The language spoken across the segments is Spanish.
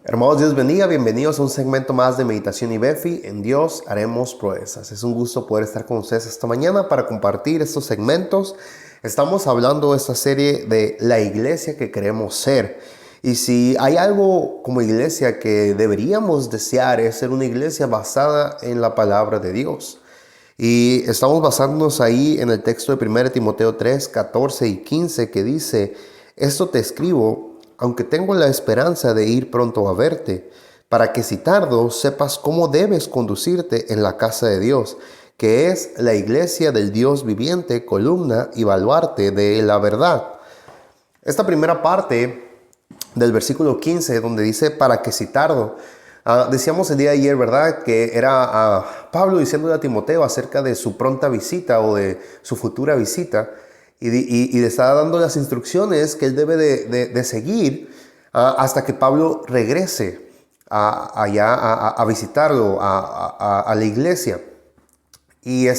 Hermanos, Dios bendiga, bienvenidos a un segmento más de Meditación y Befi. En Dios haremos proezas. Es un gusto poder estar con ustedes esta mañana para compartir estos segmentos. Estamos hablando de esta serie de la iglesia que queremos ser. Y si hay algo como iglesia que deberíamos desear es ser una iglesia basada en la palabra de Dios. Y estamos basándonos ahí en el texto de 1 Timoteo 3, 14 y 15 que dice: esto te escribo, aunque tengo la esperanza de ir pronto a verte, para que si tardo sepas cómo debes conducirte en la casa de Dios, que es la iglesia del Dios viviente, columna y baluarte de la verdad. Esta primera parte del versículo 15, donde dice para que si tardo. Decíamos el día de ayer, ¿verdad? Que era Pablo diciéndole a Timoteo acerca de su pronta visita o de su futura visita y le estaba dando las instrucciones que él debe de seguir hasta que Pablo regrese allá a visitarlo, a la iglesia. Y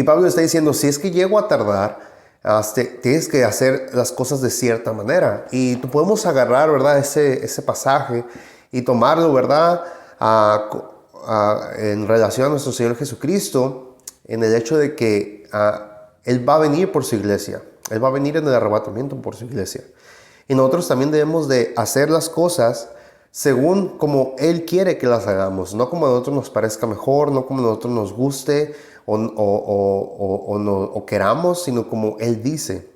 Pablo está diciendo, si es que llego a tardar, tienes que hacer las cosas de cierta manera. Y podemos agarrar, ¿verdad? Ese pasaje y tomarlo, ¿verdad? En relación a nuestro Señor Jesucristo, en el hecho de que Él va a venir por su iglesia. Él va a venir en el arrebatamiento por su iglesia. Y nosotros también debemos de hacer las cosas según como Él quiere que las hagamos, no como a nosotros nos parezca mejor, no como a nosotros nos guste o queramos, sino como Él dice.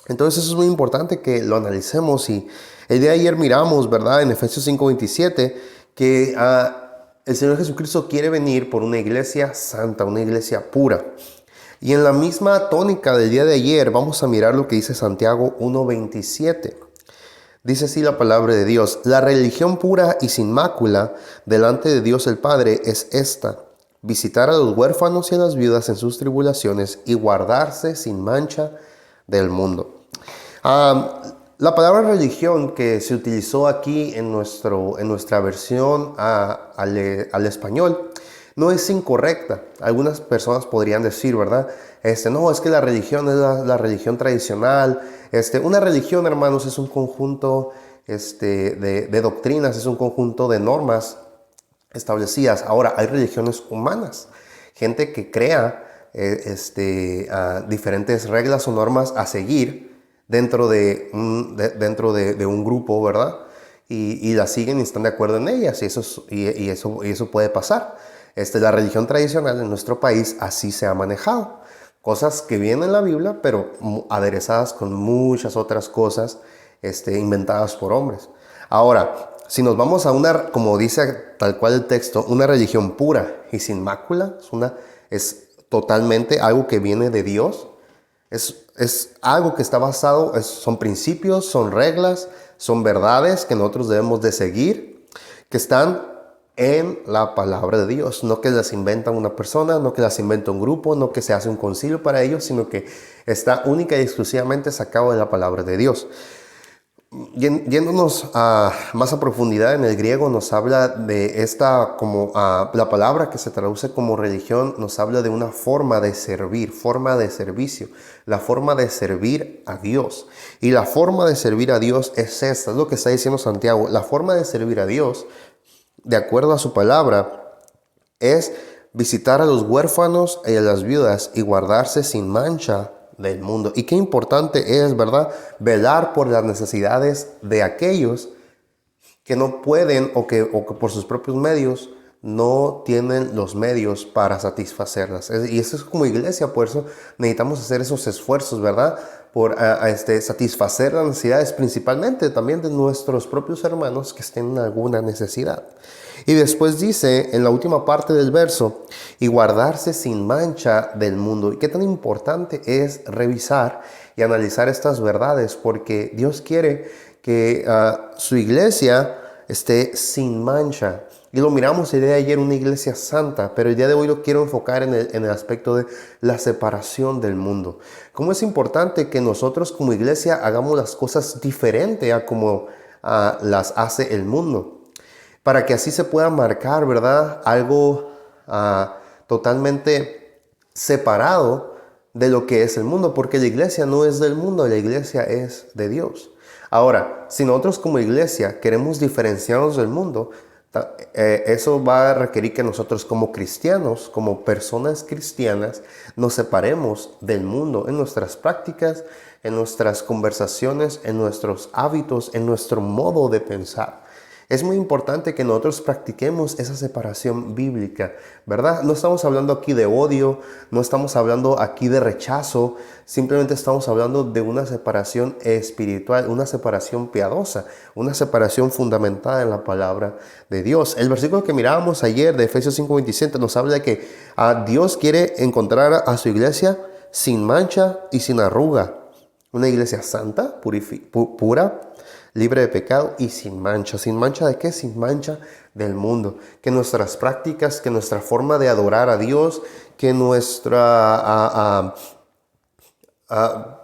Entonces eso es muy importante que lo analicemos. Y el día de ayer miramos, ¿verdad? En Efesios 5:27, que el Señor Jesucristo quiere venir por una iglesia santa, una iglesia pura. Y en la misma tónica del día de ayer vamos a mirar lo que dice Santiago 1:27. Dice así la palabra de Dios: la religión pura y sin mácula delante de Dios el Padre es esta: visitar a los huérfanos y a las viudas en sus tribulaciones y guardarse sin mancha del mundo. La palabra religión que se utilizó aquí en nuestra versión al español no es incorrecta. Algunas personas podrían decir, ¿verdad? No, es que la religión es la religión tradicional. Una religión, hermanos, es un conjunto de doctrinas, es un conjunto de normas establecidas. Ahora, hay religiones humanas, gente que crea diferentes reglas o normas a seguir dentro de un grupo, ¿verdad? Y las siguen y están de acuerdo en ellas, y eso puede pasar. La religión tradicional en nuestro país así se ha manejado. Cosas que vienen en la Biblia, pero aderezadas con muchas otras cosas inventadas por hombres. Ahora, si nos vamos a como dice tal cual el texto, una religión pura y sin mácula, es totalmente algo que viene de Dios. Es algo que está basado, son principios, son reglas, son verdades que nosotros debemos de seguir, que están en la palabra de Dios. No que las inventa una persona, no que las inventa un grupo, no que se hace un concilio para ellos, sino que está única y exclusivamente sacado de la palabra de Dios. Yéndonos más a profundidad en el griego, nos habla de la palabra que se traduce como religión, nos habla de una forma de servir, forma de servicio, la forma de servir a Dios. Y la forma de servir a Dios es esta, es lo que está diciendo Santiago. La forma de servir a Dios, de acuerdo a su palabra, es visitar a los huérfanos y a las viudas y guardarse sin mancha del mundo. Y qué importante es, ¿verdad?, velar por las necesidades de aquellos que no pueden o que por sus propios medios no tienen los medios para satisfacerlas. Y eso es como iglesia, por eso necesitamos hacer esos esfuerzos, ¿verdad?, por satisfacer las necesidades, principalmente también de nuestros propios hermanos que estén en alguna necesidad. Y después dice en la última parte del verso: y guardarse sin mancha del mundo. Y qué tan importante es revisar y analizar estas verdades, porque Dios quiere que su iglesia esté sin mancha. Y lo miramos el día de ayer, una iglesia santa, pero el día de hoy lo quiero enfocar en el aspecto de la separación del mundo. Cómo es importante que nosotros como iglesia hagamos las cosas diferente a como las hace el mundo, para que así se pueda marcar, ¿verdad?, algo totalmente separado de lo que es el mundo, porque la iglesia no es del mundo, la iglesia es de Dios. Ahora, si nosotros como iglesia queremos diferenciarnos del mundo, eso va a requerir que nosotros como cristianos, como personas cristianas, nos separemos del mundo en nuestras prácticas, en nuestras conversaciones, en nuestros hábitos, en nuestro modo de pensar. Es muy importante que nosotros practiquemos esa separación bíblica, ¿verdad? No estamos hablando aquí de odio, no estamos hablando aquí de rechazo, simplemente estamos hablando de una separación espiritual, una separación piadosa, una separación fundamentada en la palabra de Dios. El versículo que mirábamos ayer de Efesios 5:27 nos habla de que Dios quiere encontrar a su iglesia sin mancha y sin arruga. Una iglesia santa, pura, libre de pecado y sin mancha. ¿Sin mancha de qué? Sin mancha del mundo. Que nuestras prácticas, que nuestra forma de adorar a Dios, que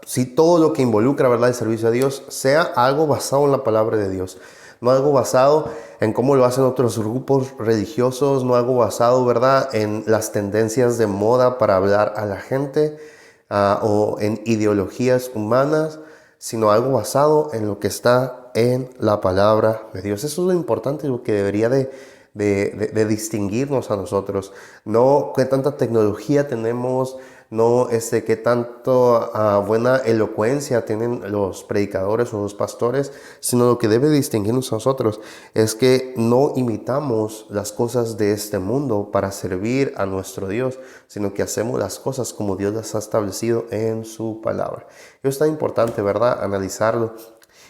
si todo lo que involucra, ¿verdad?, el servicio a Dios, sea algo basado en la palabra de Dios. No algo basado en cómo lo hacen otros grupos religiosos, no algo basado, ¿verdad?, en las tendencias de moda para hablar a la gente, o en ideologías humanas, sino algo basado en lo que está en la palabra de Dios. Eso es lo importante, lo que debería de distinguirnos a nosotros. No qué tanta tecnología tenemos, no qué tanto buena elocuencia tienen los predicadores o los pastores, sino lo que debe distinguirnos a nosotros es que no imitamos las cosas de este mundo para servir a nuestro Dios, sino que hacemos las cosas como Dios las ha establecido en su palabra. Eso es tan importante, ¿verdad?, analizarlo.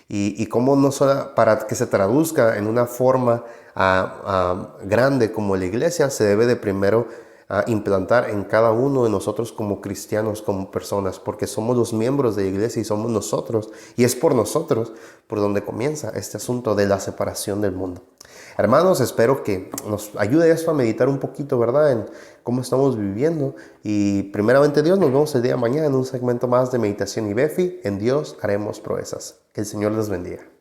Y cómo no solo para que se traduzca en una forma grande como la iglesia, se debe de primero implantar en cada uno de nosotros como cristianos, como personas, porque somos los miembros de la iglesia y somos nosotros, y es por nosotros por donde comienza este asunto de la separación del mundo. Hermanos, espero que nos ayude esto a meditar un poquito, ¿verdad?, en cómo estamos viviendo. Y primeramente Dios, nos vemos el día de mañana en un segmento más de Meditación y Befi. En Dios haremos proezas. Que el Señor les bendiga.